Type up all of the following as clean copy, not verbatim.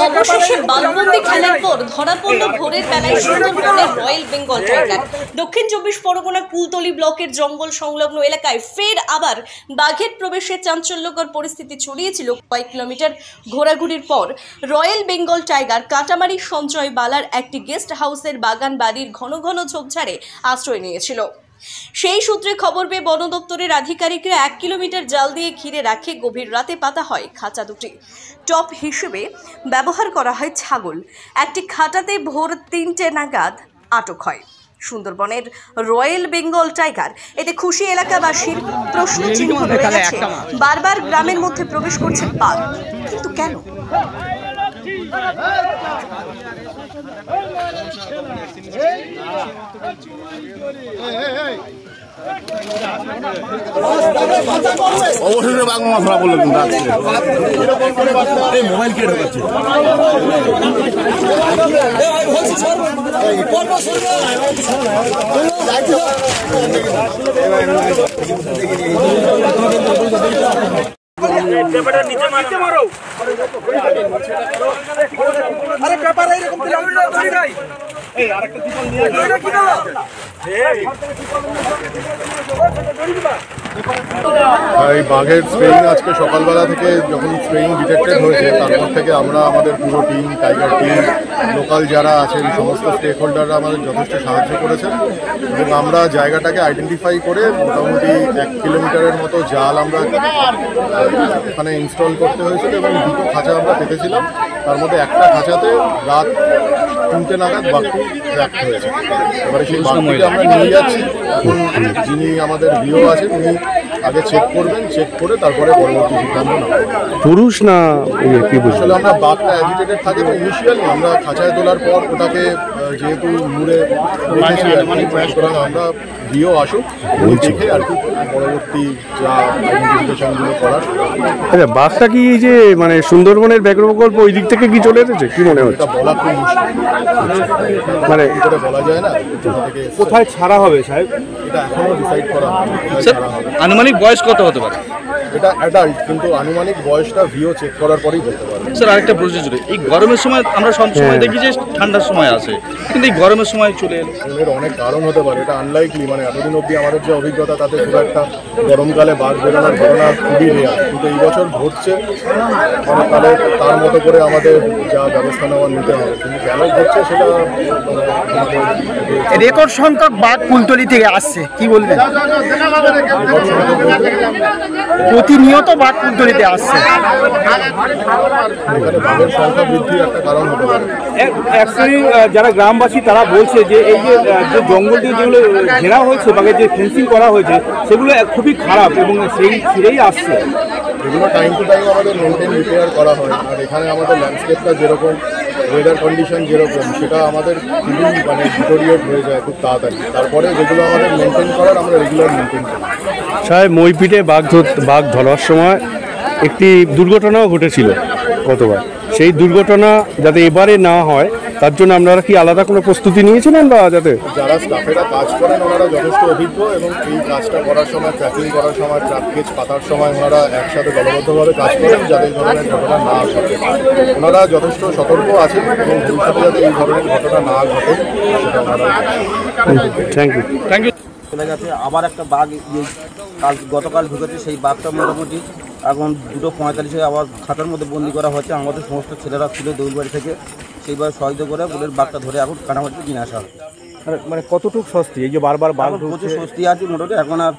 অবশেষে বালবন্দি খেলার পর ধরা পড়ল ভোরের বেলায় সুন্দরবনের রয়্যাল বেঙ্গল টাইগার। দক্ষিণ 24 পরগনা কুলতলি ব্লকের জঙ্গল সংলগ্ন এলাকায় ফের আবার বাঘের প্রবেশে চাঞ্চল্যকর পরিস্থিতি ছড়িয়েছিল। কয়েক কিলোমিটার ঘোরাঘুরির পর রয়্যাল বেঙ্গল টাইগার কাটামারি সঞ্জয় বালার একটি গেস্ট হাউসের বাগান বাড়ির ঘন ঘন ঝোপঝাড়ে আশ্রয় নিয়েছিল। সেই সূত্রে খবর পেয়ে বন দপ্তরের আধিকারিকরা 1 কিলোমিটার জাল দিয়ে ঘিরে রাখে। গভীর রাতে পাতা হয় খাঁচা দুটি। টপ হিসেবে ব্যবহার করা হয় ছাগল। একটি খাঁচাতে ভোর 3টে নাগাদ আটক হয় সুন্দরবনের রয়্যাল বেঙ্গল টাইগার। এতে খুশি এলাকাবাসীর প্রশ্ন চিহ্ন রয়ে গেছে। বারবার গ্রামের মধ্যে প্রবেশ করছে বাঘ, কিন্তু কেন? অবশ্যই বাঘ মশলা বললো কিন্তু মোবাইল কে ঢোকাচ্ছে? নিচে মারো। আরে পেপার এইরকম ধরি নাই। এই আরেকটা টিপল নিয়ে আসো। কি দাও? এই বাঘের স্প্রেইং আজকে সকালবেলা থেকে যখন স্প্রেইং ডিটেক্টেড হয়েছে তারপর থেকে আমরা আমাদের পুরো টিম, টাইগার টিম, লোকাল যারা আছেন সমস্ত স্টেক হোল্ডাররা আমাদের যথেষ্ট সাহায্য করেছেন এবং আমরা জায়গাটাকে আইডেন্টিফাই করে মোটামুটি 1 কিলোমিটারের মতো জাল আমরা ওখানে ইনস্টল করতে হয়েছিল এবং 2টো খাঁচা আমরা পেতেছিলাম। তার মধ্যে একটা খাঁচাতে রাত 3টে নাগাদ বাঘটি ট্র্যাক্ট হয়েছে। এবারে সেই বাঘটিকে আমরা নিয়ে যাচ্ছি। এখন যিনি আমাদের ভিও আছেন উনি আগে চেক করবেন, চেক করে তারপরে পরবর্তী সিদ্ধান্ত নেবেন। পুরুষ না কি? আসলে আমরা বাঘটা অ্যাজিটেটেড থাকে তো ইনিশিয়ালি আমরা খাঁচায় তোলার পর ওটাকে যেহেতু মুড়ে রেখেছি সুতরাং আমরা ভিও আসুক দেখে আর কি পরবর্তী যা আইডেন্টিফিকেশনগুলো করার। আচ্ছা, বাঘটা কি এই যে মানে সুন্দরবনের ব্যাঘ্র প্রকল্প ওই দিক থেকে কি চলে এসেছে কি মনে হচ্ছে? এটা বলা খুব মুশকিল, মানে এটা বলা যায় না কোথায় ছাড়া হবে সাহেব, এটা এখনো ডিসাইড করা হয়নি। আনুমানিক বয়স কত হতে পারে? এটা অ্যাডাল্ট, কিন্তু আনুমানিক বয়সটা ভিও চেক করার পরেই বলতে পারবে। স্যার আরেকটা প্রশ্ন ছিল, এই গরমের সময় আমরা সব সময় দেখি যে ঠান্ডার সময় আসে, কিন্তু এই গরমের সময় চলে এলো। এর অনেক কারণ হতে পারে, এটা আনলাইকলি, মানে এতদিন অবধি আমাদের যে অভিজ্ঞতা তাতে খুব একটা গরমকালে বাঘ বেরোনোর ঘটনা খুবই রেয়ার, কিন্তু এই বছর ঘটছে। মানে তাহলে তার মতো করে আমাদের যা ব্যবস্থা নেওয়া নিতে হবে, কিন্তু কেন ঘটছে সেটা রেকর্ড সংখ্যক বাঘ কুলতলি থেকে আসছে, কি বলবেন? প্রতিনিয়ত বাঘ কুলতলিতে আসছে, এখানে বাঘের সংখ্যা বৃদ্ধির একটা কারণ হতে পারে। অ্যাকচুয়ালি যারা গ্রামবাসী তারা বলছে যে এই যে জঙ্গল দিয়ে যেগুলো ঘেরা হয়েছে, বাঘের যে ফেন্সিং করা হয়েছে সেগুলো খুবই খারাপ এবং সেই ছিঁড়েই আসছে। এগুলো টাইম টু টাইম আমাদের মেনটেন রিপেয়ার করা হয়। আর এখানে আমাদের ল্যান্ডস্কেপটা যেরকম, ওয়েদার কন্ডিশন যেরকম, সেটা আমাদের খুবই মানে ডিটোরিয়েট হয়ে যায় খুব তাড়াতাড়ি। তারপরে যেগুলো আমাদের মেনটেন করার আমরা রেগুলার মেনটেন করি। সাহেব, মইপিটে বাঘ ধরার সময় একটি দুর্ঘটনাও ঘটেছিল গতবার। সেই দুর্ঘটনা যাতে এবারে না হয় তার জন্য আপনারা কি আলাদা কোনো প্রস্তুতি নিয়েছিলেন? বা যাতে যারা স্টাফেরা কাজ করেন ওনারা যথেষ্ট অভিজ্ঞ এবং এই কাজটা করার সময়, ট্র্যাকিং করার সময়, ট্র্যাপ কেজ পাতার সময় ওনারা একসাথে দলবদ্ধভাবে কাজ করেন যাতে এই ধরনের ঘটনা না ঘটে। ওনারা যথেষ্ট সতর্ক আছেন এবং ভবিষ্যতে যাতে এই ধরনের ঘটনা না ঘটে সেটা ওনারা। Thank you. চলে গেছে। আবার একটা বাঘ গতকাল ঢুকেছে, সেই বাঘটা মোটামুটি এখন 2:45 আবার খাতার মধ্যে বন্দি করা হচ্ছে। আমাদের সমস্ত ছেলেরা ছিল দৌলবাড়ি থেকে, সেইভাবে সহযোগিতা করে বুলের বাঘটা ধরে এখন কানামাটিতে কিনে আসা হবে। মানে কতটুকু স্বস্তি এই যে বারবার বাঘ? প্রচুর স্বস্তি আছে মোটামুটি, এখন আর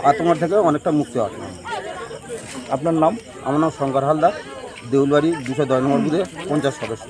আতঙ্ক থেকে অনেকটা মুক্তি আছে। আপনার নাম? আমার নাম শঙ্কর হালদার, দেউলবাড়ি 210 নম্বর বুথে 50 সদস্য।